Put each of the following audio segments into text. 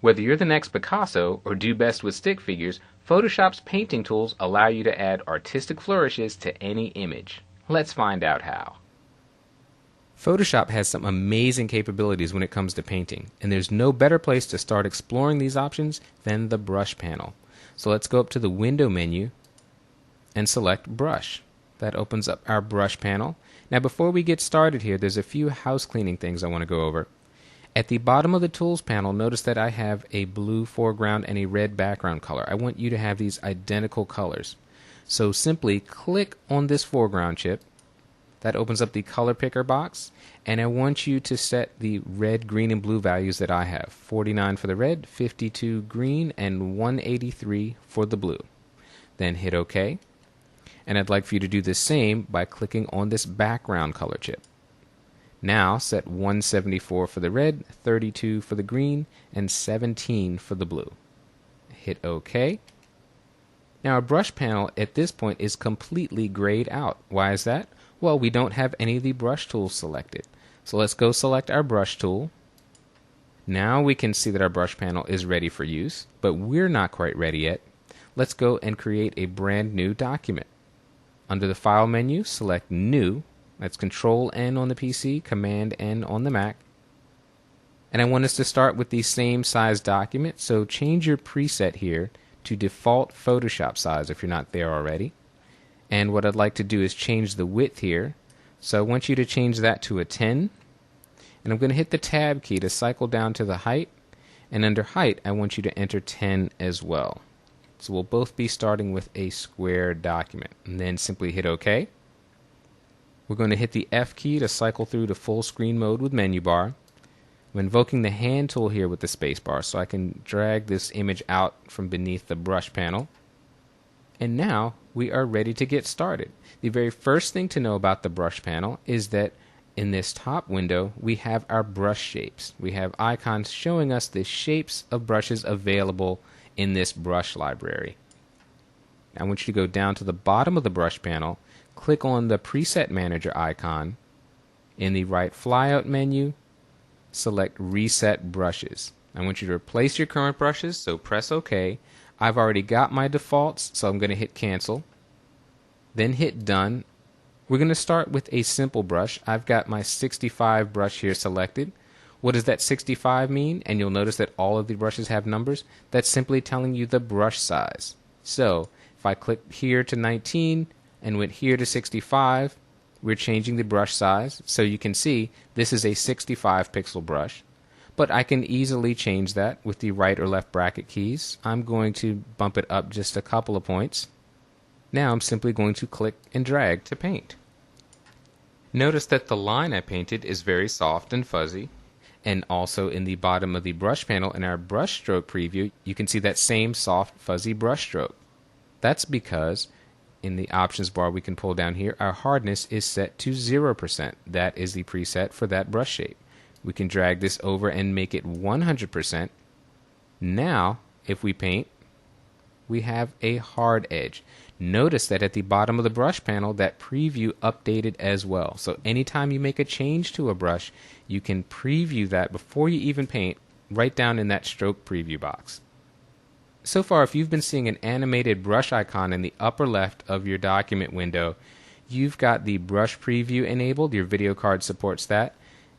Whether you're the next Picasso or do best with stick figures, Photoshop's painting tools allow you to add artistic flourishes to any image. Let's find out how. Photoshop has some amazing capabilities when it comes to painting, and there's no better place to start exploring these options than the brush panel. So let's go up to the window menu and select brush. That opens up our brush panel. Now before we get started here, there's a few house cleaning things I want to go over. At the bottom of the Tools panel, notice that I have a blue foreground and a red background color. I want you to have these identical colors. So simply click on this foreground chip. That opens up the color picker box, and I want you to set the red, green, and blue values that I have. 49 for the red, 52 green, and 183 for the blue. Then hit OK. And I'd like for you to do the same by clicking on this background color chip. Now set 174 for the red, 32 for the green, and 17 for the blue. Hit OK. Now our brush panel at this point is completely grayed out. Why is that? Well, we don't have any of the brush tools selected. So let's go select our brush tool. Now we can see that our brush panel is ready for use, but we're not quite ready yet. Let's go and create a brand new document. Under the File menu, select New. That's Control-N on the PC, Command-N on the Mac. And I want us to start with the same size document, so change your preset here to default Photoshop size if you're not there already. And what I'd like to do is change the width here. So I want you to change that to a 10. And I'm going to hit the Tab key to cycle down to the height. And under height, I want you to enter 10 as well. So we'll both be starting with a square document. And then simply hit OK. We're going to hit the F key to cycle through to full screen mode with menu bar. I'm invoking the hand tool here with the space bar so I can drag this image out from beneath the brush panel. And now we are ready to get started. The very first thing to know about the brush panel is that in this top window we have our brush shapes. We have icons showing us the shapes of brushes available in this brush library. I want you to go down to the bottom of the brush panel, click on the Preset Manager icon. In the right flyout menu, select Reset Brushes. I want you to replace your current brushes, so press OK. I've already got my defaults, so I'm going to hit Cancel. Then hit Done. We're going to start with a simple brush. I've got my 65 brush here selected. What does that 65 mean? And you'll notice that all of the brushes have numbers. That's simply telling you the brush size. So if I click here to 19 and went here to 65, we're changing the brush size. So you can see this is a 65 pixel brush. But I can easily change that with the right or left bracket keys. I'm going to bump it up just a couple of points. Now I'm simply going to click and drag to paint. Notice that the line I painted is very soft and fuzzy. And also in the bottom of the brush panel in our brush stroke preview, you can see that same soft fuzzy brush stroke. That's because in the options bar we can pull down here, our hardness is set to 0%. That is the preset for that brush shape. We can drag this over and make it 100%. Now, if we paint, we have a hard edge. Notice that at the bottom of the brush panel, that preview updated as well. So anytime you make a change to a brush, you can preview that before you even paint, right down in that stroke preview box. So far, if you've been seeing an animated brush icon in the upper left of your document window, you've got the brush preview enabled. Your video card supports that.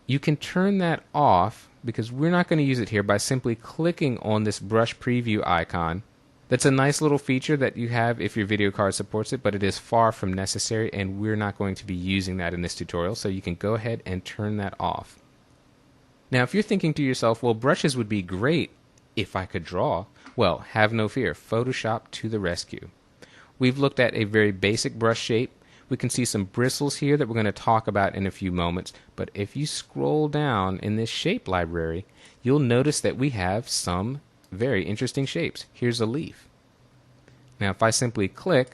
You can turn that off because we're not going to use it here by simply clicking on this brush preview icon. That's a nice little feature that you have if your video card supports it, but it is far from necessary and we're not going to be using that in this tutorial, so you can go ahead and turn that off. Now if you're thinking to yourself, well, brushes would be great if I could draw. Well, have no fear, Photoshop to the rescue. We've looked at a very basic brush shape. We can see some bristles here that we're going to talk about in a few moments, but if you scroll down in this shape library, you'll notice that we have some very interesting shapes. Here's a leaf. Now if I simply click,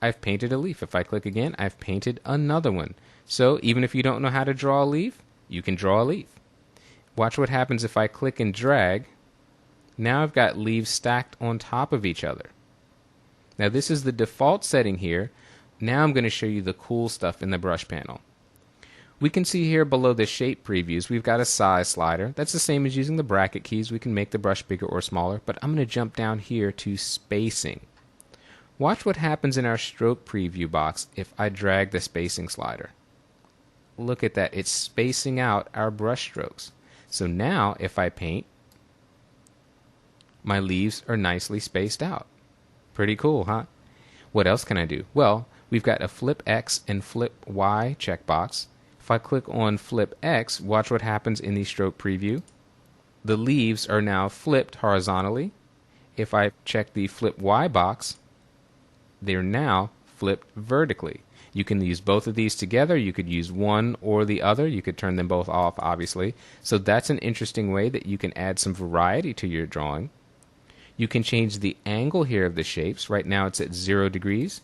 I've painted a leaf. If I click again, I've painted another one. So even if you don't know how to draw a leaf, you can draw a leaf. Watch what happens if I click and drag. Now I've got leaves stacked on top of each other. Now this is the default setting here, Now I'm going to show you the cool stuff in the brush panel. We can see here below the shape previews, we've got a size slider. That's the same as using the bracket keys. We can make the brush bigger or smaller, but I'm going to jump down here to spacing. Watch what happens in our stroke preview box if I drag the spacing slider. Look at that, it's spacing out our brush strokes. So now if I paint, my leaves are nicely spaced out. Pretty cool, huh? What else can I do? Well, we've got a flip X and flip Y checkbox. If I click on flip X, watch what happens in the stroke preview. The leaves are now flipped horizontally. If I check the flip Y box, they're now flipped vertically. You can use both of these together. You could use one or the other. You could turn them both off, obviously. So that's an interesting way that you can add some variety to your drawing. You can change the angle here of the shapes. Right now it's at 0 degrees.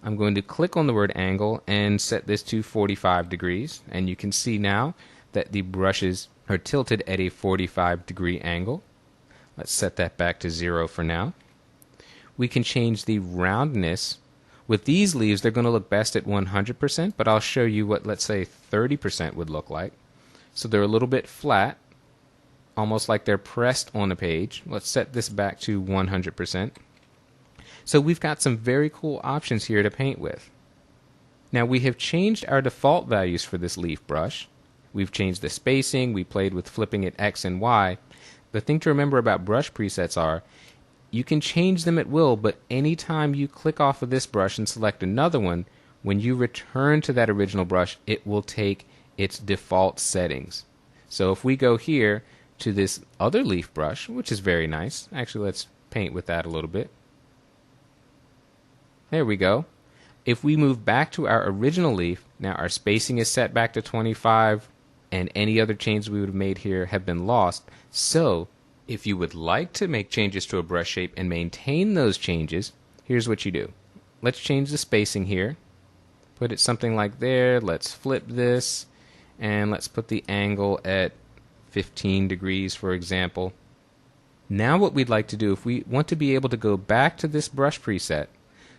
I'm going to click on the word angle and set this to 45 degrees. And you can see now that the brushes are tilted at a 45-degree angle. Let's set that back to 0 for now. We can change the roundness. With these leaves, they're going to look best at 100%, but I'll show you what, let's say, 30% would look like. So they're a little bit flat, almost like they're pressed on a page. Let's set this back to 100%. So we've got some very cool options here to paint with. Now we have changed our default values for this leaf brush. We've changed the spacing, we played with flipping it X and Y. The thing to remember about brush presets are, you can change them at will, but anytime you click off of this brush and select another one, when you return to that original brush, it will take its default settings. So if we go here to this other leaf brush, which is very nice. Actually, let's paint with that a little bit. There we go. If we move back to our original leaf, now our spacing is set back to 25, and any other changes we would have made here have been lost. So if you would like to make changes to a brush shape and maintain those changes, here's what you do. Let's change the spacing here. Put it something like there. Let's flip this, and let's put the angle at 15 degrees, for example. Now what we'd like to do, if we want to be able to go back to this brush preset,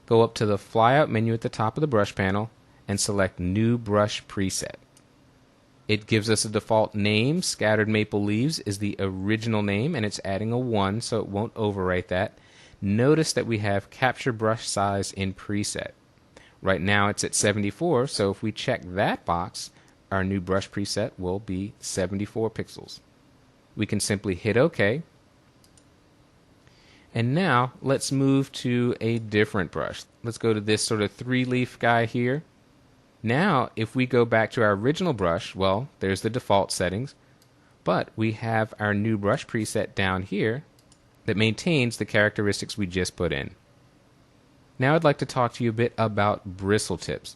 go up to the flyout menu at the top of the brush panel and select New Brush Preset. It gives us a default name. Scattered Maple Leaves is the original name, and it's adding a 1, so it won't overwrite that. Notice that we have Capture Brush Size in Preset. Right now it's at 74, so if we check that box, our new brush preset will be 74 pixels. We can simply hit OK. And now let's move to a different brush. Let's go to this sort of 3-leaf guy here. Now if we go back to our original brush, well, there's the default settings, but we have our new brush preset down here that maintains the characteristics we just put in. Now I'd like to talk to you a bit about bristle tips.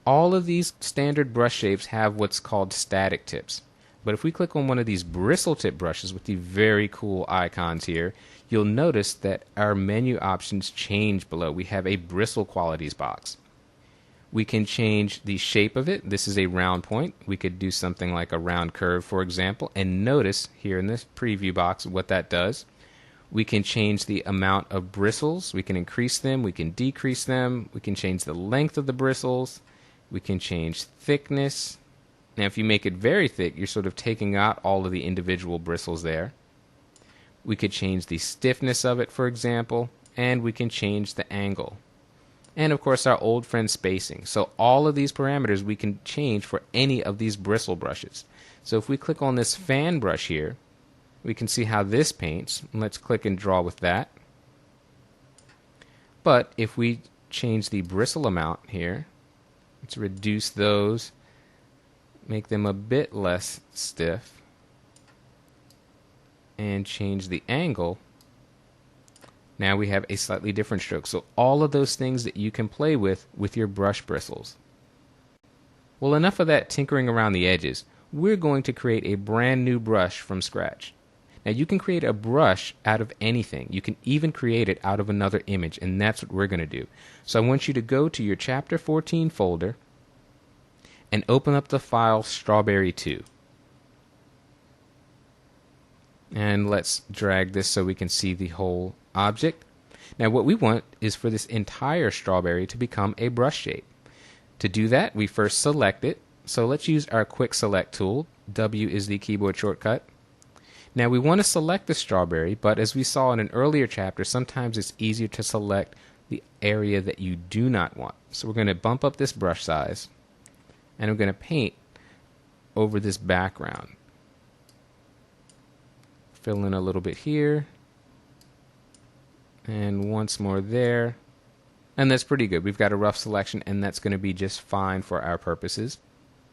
All of these standard brush shapes have what's called static tips. But if we click on one of these bristle tip brushes with the very cool icons here, you'll notice that our menu options change below. We have a bristle qualities box. We can change the shape of it. This is a round point. We could do something like a round curve, for example, and notice here in this preview box what that does. We can change the amount of bristles. We can increase them. We can decrease them. We can change the length of the bristles. We can change thickness. Now if you make it very thick, you're sort of taking out all of the individual bristles there. We could change the stiffness of it, for example, and we can change the angle. And of course our old friend spacing. So all of these parameters we can change for any of these bristle brushes. So if we click on this fan brush here, we can see how this paints. Let's click and draw with that. But if we change the bristle amount here, let's reduce those, make them a bit less stiff, and change the angle. Now we have a slightly different stroke. So all of those things that you can play with your brush bristles. Well, enough of that tinkering around the edges. We're going to create a brand new brush from scratch. Now you can create a brush out of anything. You can even create it out of another image, and that's what we're going to do. So I want you to go to your Chapter 14 folder and open up the file Strawberry 2. And let's drag this so we can see the whole object. Now what we want is for this entire strawberry to become a brush shape. To do that, we first select it. So let's use our quick select tool. W is the keyboard shortcut. Now we want to select the strawberry, but as we saw in an earlier chapter, sometimes it's easier to select the area that you do not want. So we're going to bump up this brush size, and I'm going to paint over this background. Fill in a little bit here, and once more there. And that's pretty good. We've got a rough selection, and that's going to be just fine for our purposes.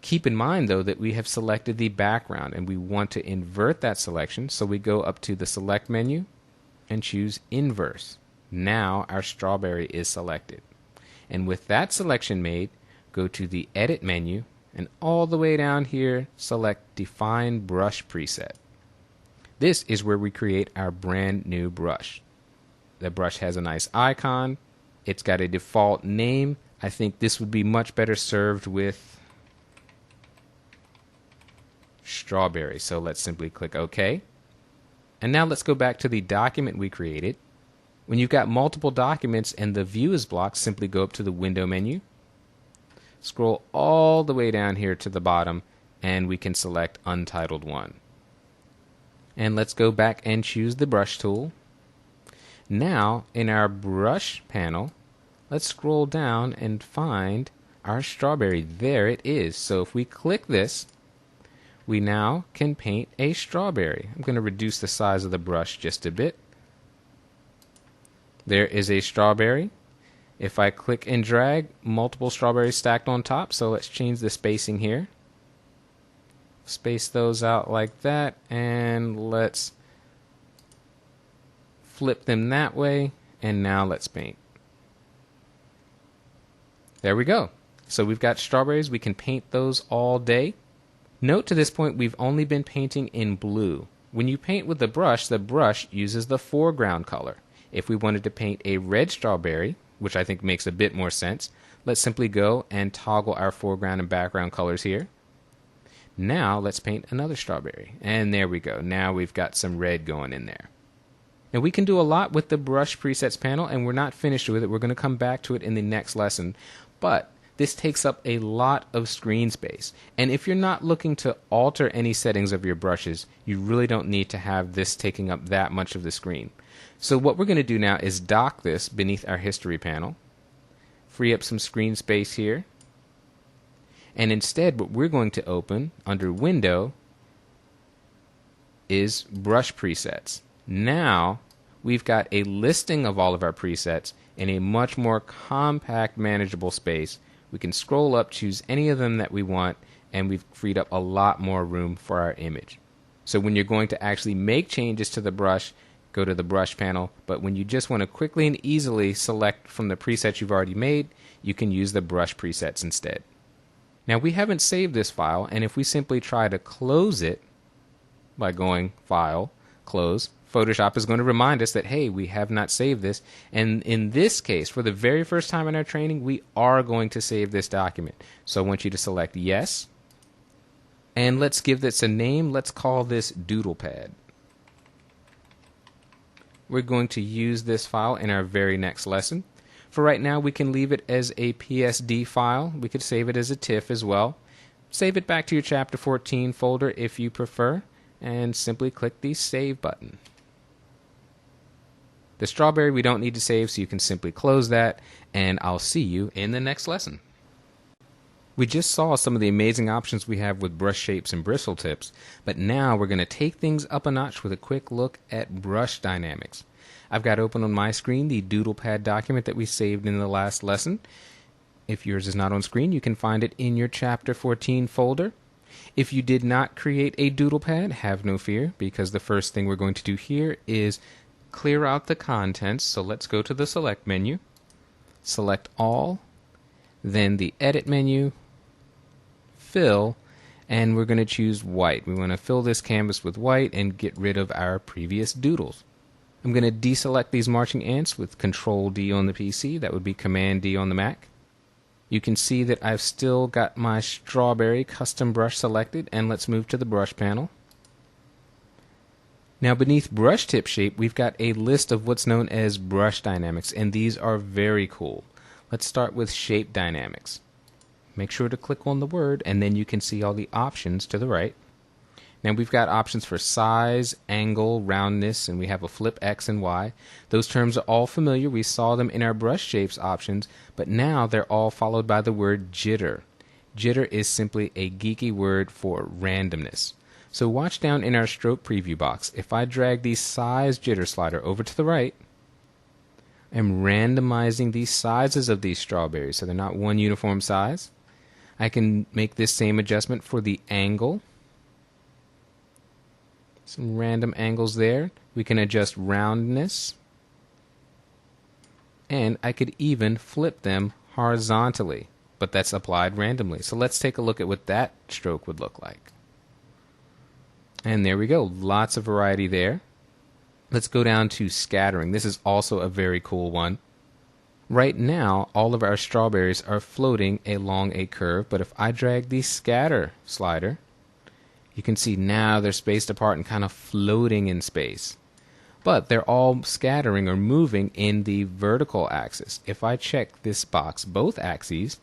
Keep in mind, though, that we have selected the background, and we want to invert that selection, so we go up to the Select menu and choose Inverse. Now our strawberry is selected. And with that selection made, go to the Edit menu, and all the way down here, select Define Brush Preset. This is where we create our brand new brush. The brush has a nice icon. It's got a default name. I think this would be much better served with strawberry. So let's simply click OK. And now let's go back to the document we created. When you've got multiple documents and the view is blocked, simply go up to the Window menu. Scroll all the way down here to the bottom, and we can select Untitled 1. And let's go back and choose the brush tool. Now, in our brush panel, let's scroll down and find our strawberry. There it is. So if we click this, we now can paint a strawberry. I'm going to reduce the size of the brush just a bit. There is a strawberry. If I click and drag, multiple strawberries stacked on top. So let's change the spacing here. Space those out like that, and let's flip them that way, and now let's paint. There we go. So we've got strawberries. We can paint those all day. Note to this point we've only been painting in blue. When you paint with the brush uses the foreground color. If we wanted to paint a red strawberry, which I think makes a bit more sense, let's simply go and toggle our foreground and background colors here. Now let's paint another strawberry. And there we go. Now we've got some red going in there. Now we can do a lot with the brush presets panel, and we're not finished with it. We're going to come back to it in the next lesson. But this takes up a lot of screen space. And if you're not looking to alter any settings of your brushes, you really don't need to have this taking up that much of the screen. So what we're going to do now is dock this beneath our history panel, free up some screen space here, and instead what we're going to open under Window is Brush Presets. Now we've got a listing of all of our presets in a much more compact, manageable space. We can scroll up, choose any of them that we want, and we've freed up a lot more room for our image. So when you're going to actually make changes to the brush, go to the brush panel, but when you just want to quickly and easily select from the presets you've already made, you can use the brush presets instead. Now we haven't saved this file, and if we simply try to close it by going File, Close, Photoshop is going to remind us that, hey, we have not saved this. And in this case, for the very first time in our training, we are going to save this document. So I want you to select Yes. And let's give this a name. Let's call this DoodlePad. We're going to use this file in our very next lesson. For right now, we can leave it as a PSD file. We could save it as a TIFF as well. Save it back to your Chapter 14 folder if you prefer, and simply click the Save button. The strawberry we don't need to save, so you can simply close that, and I'll see you in the next lesson. We just saw some of the amazing options we have with brush shapes and bristle tips, but now we're going to take things up a notch with a quick look at brush dynamics. I've got open on my screen the DoodlePad document that we saved in the last lesson. If yours is not on screen, you can find it in your Chapter 14 folder. If you did not create a DoodlePad, have no fear, because the first thing we're going to do here is clear out the contents. So let's go to the Select menu, select All, then the Edit menu, Fill, and we're going to choose white. We want to fill this canvas with white and get rid of our previous doodles. I'm going to deselect these marching ants with Control D on the PC. That would be Command D on the Mac. You can see that I've still got my strawberry custom brush selected, and let's move to the brush panel. Now beneath brush tip shape, we've got a list of what's known as brush dynamics, and these are very cool. Let's start with shape dynamics. Make sure to click on the word, and then you can see all the options to the right. Now we've got options for size, angle, roundness, and we have a flip X and Y. Those terms are all familiar. We saw them in our brush shapes options, but now they're all followed by the word jitter. Jitter is simply a geeky word for randomness. So watch down in our stroke preview box. If I drag the size jitter slider over to the right, I'm randomizing the sizes of these strawberries so they're not one uniform size. I can make this same adjustment for the angle. Some random angles there. We can adjust roundness. And I could even flip them horizontally, but that's applied randomly. So let's take a look at what that stroke would look like. And there we go. Lots of variety there. Let's go down to scattering. This is also a very cool one. Right now, all of our strawberries are floating along a curve, but if I drag the scatter slider, you can see now they're spaced apart and kind of floating in space. But they're all scattering or moving in the vertical axis. If I check this box, both axes,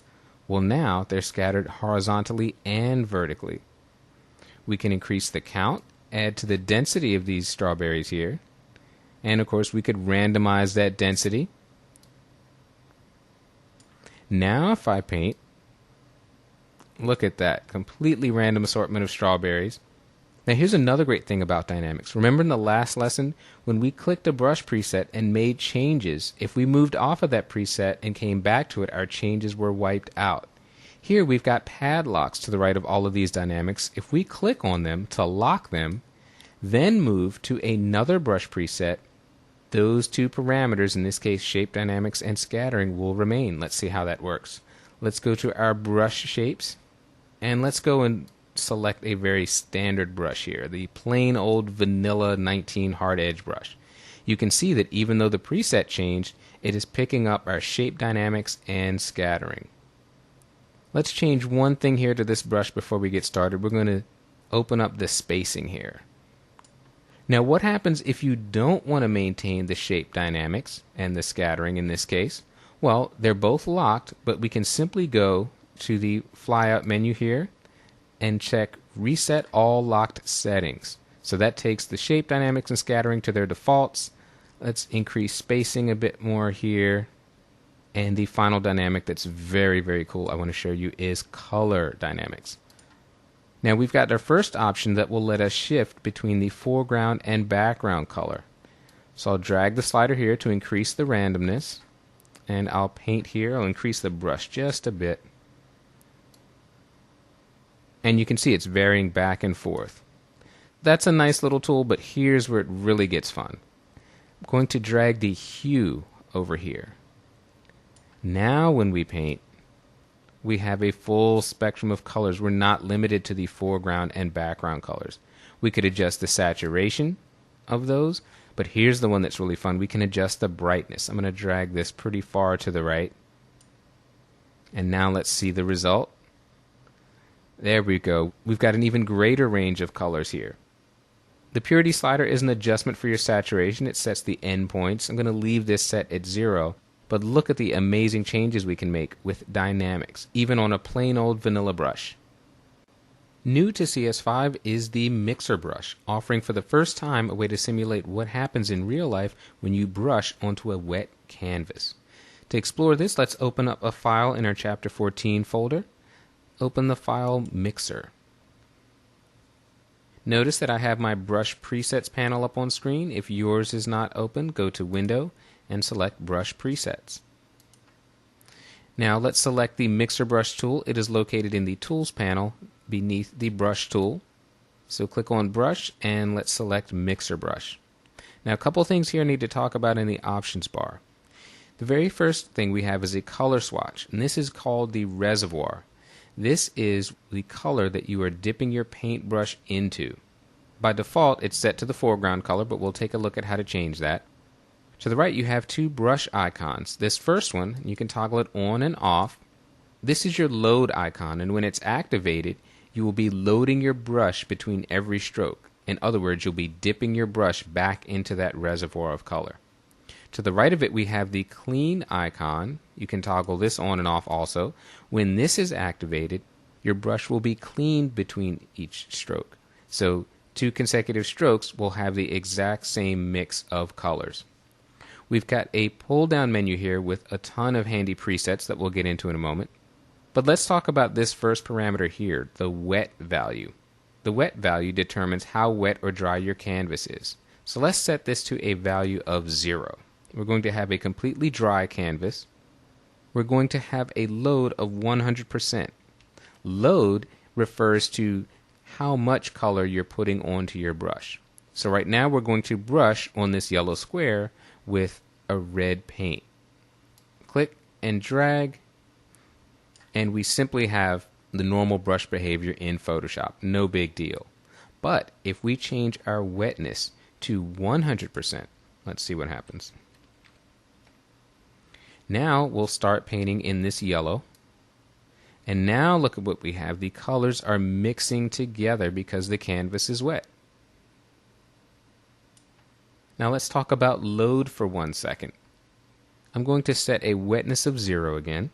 well now they're scattered horizontally and vertically. We can increase the count, add to the density of these strawberries here, and of course we could randomize that density. Now if I paint, look at that, completely random assortment of strawberries. Now here's another great thing about dynamics. Remember in the last lesson when we clicked a brush preset and made changes, if we moved off of that preset and came back to it, our changes were wiped out. Here we've got padlocks to the right of all of these dynamics. If we click on them to lock them, then move to another brush preset, those two parameters, in this case shape dynamics and scattering, will remain. Let's see how that works. Let's go to our brush shapes. And let's go and select a very standard brush here, the plain old vanilla 19 hard edge brush. You can see that even though the preset changed, it is picking up our shape dynamics and scattering. Let's change one thing here to this brush before we get started. We're going to open up the spacing here. Now what happens if you don't want to maintain the shape dynamics and the scattering in this case? Well, they're both locked, but we can simply go to the flyout menu here and check Reset All Locked Settings. So that takes the shape dynamics and scattering to their defaults. Let's increase spacing a bit more here. And the final dynamic that's very, very cool I want to show you is color dynamics. Now we've got our first option that will let us shift between the foreground and background color. So I'll drag the slider here to increase the randomness. And I'll paint here. I'll increase the brush just a bit. And you can see it's varying back and forth. That's a nice little tool, but here's where it really gets fun. I'm going to drag the hue over here. Now when we paint, we have a full spectrum of colors. We're not limited to the foreground and background colors. We could adjust the saturation of those, but here's the one that's really fun. We can adjust the brightness. I'm going to drag this pretty far to the right. And now let's see the result. There we go. We've got an even greater range of colors here. The purity slider is an adjustment for your saturation. It sets the endpoints. I'm going to leave this set at 0. But look at the amazing changes we can make with dynamics, even on a plain old vanilla brush. New to CS5 is the Mixer brush, offering for the first time a way to simulate what happens in real life when you brush onto a wet canvas. To explore this, let's open up a file in our Chapter 14 folder. Open the file Mixer. Notice that I have my Brush Presets panel up on screen. If yours is not open, go to Window and select Brush Presets. Now let's select the Mixer Brush tool. It is located in the Tools panel beneath the Brush tool. So click on Brush and let's select Mixer Brush. Now a couple things here I need to talk about in the options bar. The very first thing we have is a color swatch, and this is called the reservoir. This is the color that you are dipping your paintbrush into. By default, it's set to the foreground color, but we'll take a look at how to change that. To the right, you have two brush icons. This first one, you can toggle it on and off. This is your load icon, and when it's activated, you will be loading your brush between every stroke. In other words, you'll be dipping your brush back into that reservoir of color. To the right of it, we have the clean icon. You can toggle this on and off also. When this is activated, your brush will be cleaned between each stroke. So 2 consecutive strokes will have the exact same mix of colors. We've got a pull-down menu here with a ton of handy presets that we'll get into in a moment. But let's talk about this first parameter here, the wet value. The wet value determines how wet or dry your canvas is. So let's set this to a value of 0. We're going to have a completely dry canvas. We're going to have a load of 100%. Load refers to how much color you're putting onto your brush. So right now we're going to brush on this yellow square with a red paint. Click and drag, and we simply have the normal brush behavior in Photoshop. No big deal. But if we change our wetness to 100%, let's see what happens. Now we'll start painting in this yellow. And now look at what we have. The colors are mixing together because the canvas is wet. Now let's talk about load for 1 second. I'm going to set a wetness of 0 again.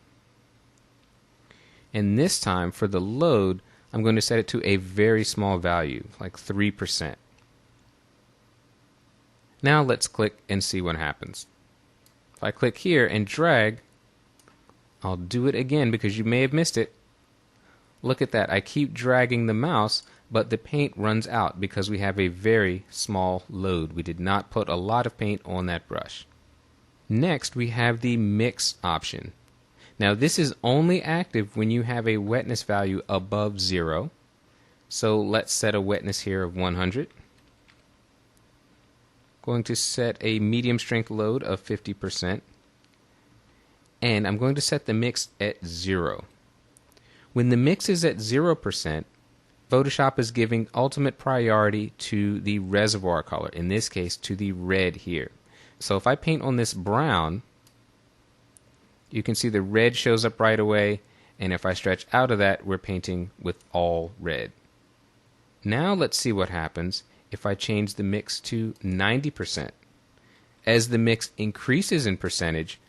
And this time for the load, I'm going to set it to a very small value, like 3%. Now let's click and see what happens. If I click here and drag, I'll do it again because you may have missed it. Look at that. I keep dragging the mouse, but the paint runs out because we have a very small load. We did not put a lot of paint on that brush. Next, we have the mix option. Now, this is only active when you have a wetness value above 0. So let's set a wetness here of 100. Going to set a medium strength load of 50%. And I'm going to set the mix at 0. When the mix is at 0%, Photoshop is giving ultimate priority to the reservoir color, in this case to the red here. So if I paint on this brown, you can see the red shows up right away, and if I stretch out of that, we're painting with all red. Now let's see what happens if I change the mix to 90%. As the mix increases in percentage,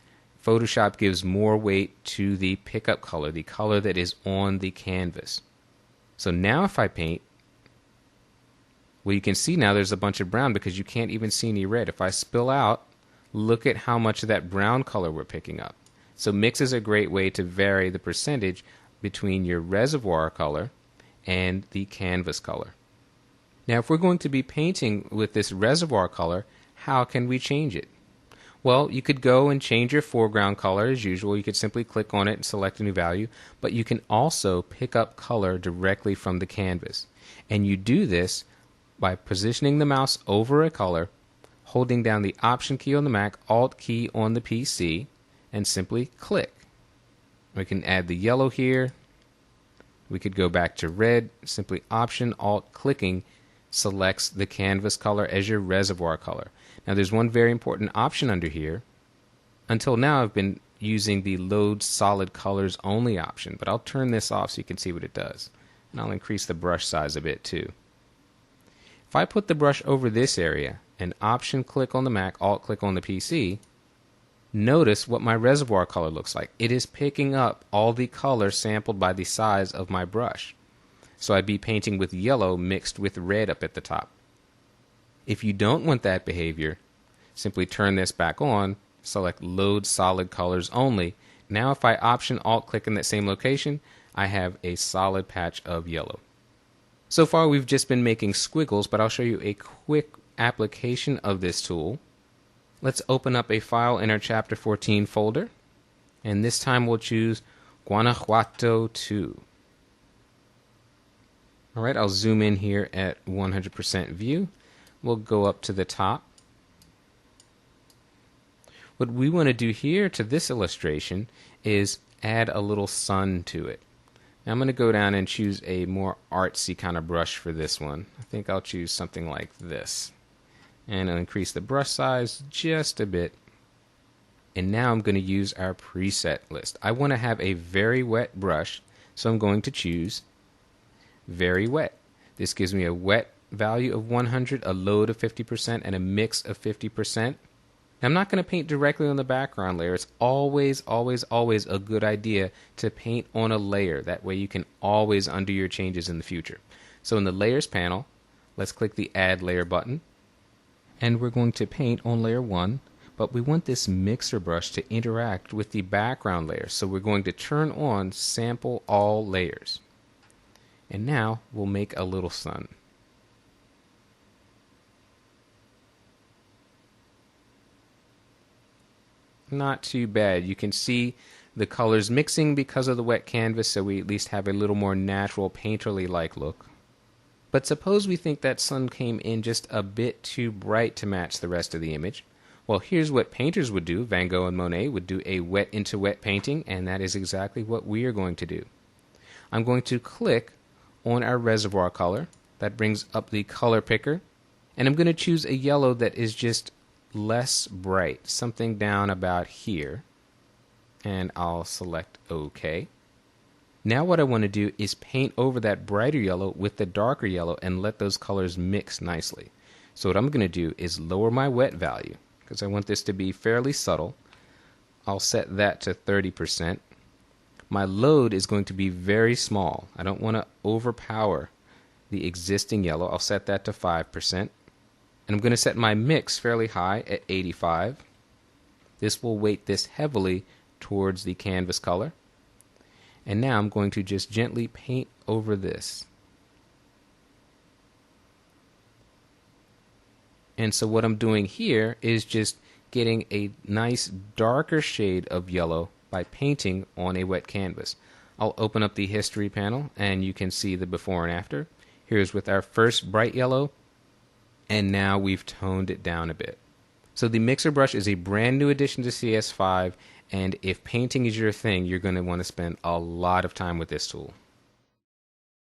Photoshop gives more weight to the pickup color, the color that is on the canvas. So now if I paint, well, you can see now there's a bunch of brown because you can't even see any red. If I spill out, look at how much of that brown color we're picking up. So mix is a great way to vary the percentage between your reservoir color and the canvas color. Now if we're going to be painting with this reservoir color, how can we change it? Well, you could go and change your foreground color as usual. You could simply click on it and select a new value, but you can also pick up color directly from the canvas. And you do this by positioning the mouse over a color, holding down the Option key on the Mac, Alt key on the PC, and simply click. We can add the yellow here. We could go back to red. Simply Option, Alt, clicking selects the canvas color as your reservoir color. Now there's one very important option under here. Until now I've been using the Load Solid Colors Only option, but I'll turn this off so you can see what it does. And I'll increase the brush size a bit too. If I put the brush over this area and Option click on the Mac, Alt click on the PC, notice what my reservoir color looks like. It is picking up all the color sampled by the size of my brush. So I'd be painting with yellow mixed with red up at the top. If you don't want that behavior, simply turn this back on, select Load Solid Colors Only. Now if I Option Alt click in that same location, I have a solid patch of yellow. So far we've just been making squiggles, but I'll show you a quick application of this tool. Let's open up a file in our Chapter 14 folder, and this time we'll choose Guanajuato 2. Alright, I'll zoom in here at 100% view. We'll go up to the top. What we want to do here to this illustration is add a little sun to it. Now I'm going to go down and choose a more artsy kind of brush for this one. I think I'll choose something like this. And I'll increase the brush size just a bit. And now I'm going to use our preset list. I want to have a very wet brush, so I'm going to choose Very Wet. This gives me a wet value of 100, a load of 50%, and a mix of 50%. Now, I'm not going to paint directly on the background layer. It's always, always, always a good idea to paint on a layer. That way you can always undo your changes in the future. So in the Layers panel, let's click the Add Layer button. And we're going to paint on layer 1, but we want this mixer brush to interact with the background layer. So we're going to turn on Sample All Layers. And now we'll make a little sun. Not too bad. You can see the colors mixing because of the wet canvas, so we at least have a little more natural painterly-like look. But suppose we think that sun came in just a bit too bright to match the rest of the image. Well, here's what painters would do. Van Gogh and Monet would do a wet into wet painting, and that is exactly what we are going to do. I'm going to click on our reservoir color. That brings up the color picker, and I'm going to choose a yellow that is just less bright, something down about here, and I'll select OK. Now what I want to do is paint over that brighter yellow with the darker yellow and let those colors mix nicely. So what I'm going to do is lower my wet value, because I want this to be fairly subtle. I'll set that to 30%. My load is going to be very small. I don't want to overpower the existing yellow. I'll set that to 5%. And I'm going to set my mix fairly high at 85. This will weight this heavily towards the canvas color. And now I'm going to just gently paint over this. And so what I'm doing here is just getting a nice darker shade of yellow by painting on a wet canvas. I'll open up the history panel and you can see the before and after. Here's with our first bright yellow, and now we've toned it down a bit. So the mixer brush is a brand new addition to CS5, and if painting is your thing, you're going to want to spend a lot of time with this tool.